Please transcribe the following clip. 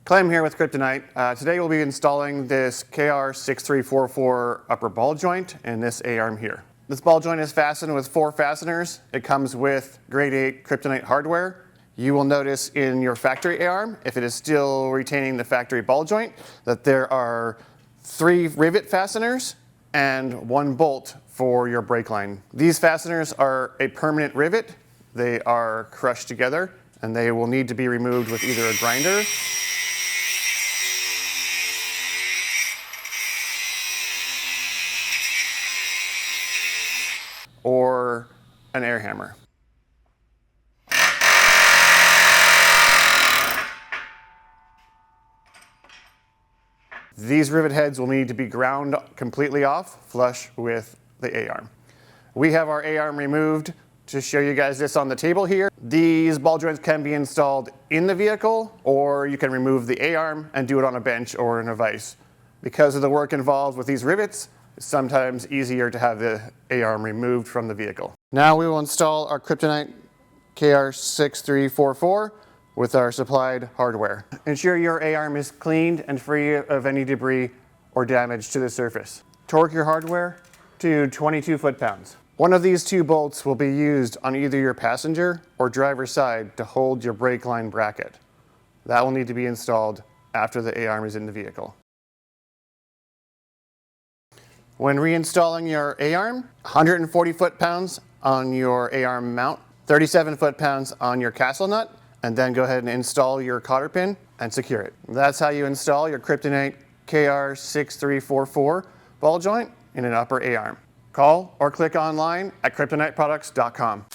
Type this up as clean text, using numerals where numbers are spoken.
Clem here with Kryptonite. Today we'll be installing this KR6344 upper ball joint and this A-arm here. This ball joint is fastened with 4 fasteners. It comes with grade 8 Kryptonite hardware. You will notice in your factory A-arm, if it is still retaining the factory ball joint, that there are 3 rivet fasteners and 1 bolt for your brake line. These fasteners are a permanent rivet. They are crushed together and they will need to be removed with either a grinder or an air hammer. These rivet heads will need to be ground completely off, flush with the A-arm. We have our A-arm removed to show you guys this on the table here. These ball joints can be installed in the vehicle, or you can remove the A-arm and do it on a bench or in a vise. Because of the work involved with these rivets, it's sometimes easier to have the A-arm removed from the vehicle. Now we will install our Kryptonite KR6344 with our supplied hardware. Ensure your A-arm is cleaned and free of any debris or damage to the surface. Torque your hardware to 22 foot-pounds. One of these 2 bolts will be used on either your passenger or driver's side to hold your brake line bracket. That will need to be installed after the A-arm is in the vehicle. When reinstalling your A-arm, 140 foot-pounds on your A-arm mount, 37 foot-pounds on your castle nut, and then go ahead and install your cotter pin and secure it. That's how you install your Kryptonite KR6344 ball joint in an upper A-arm. Call or click online at kryptoniteproducts.com.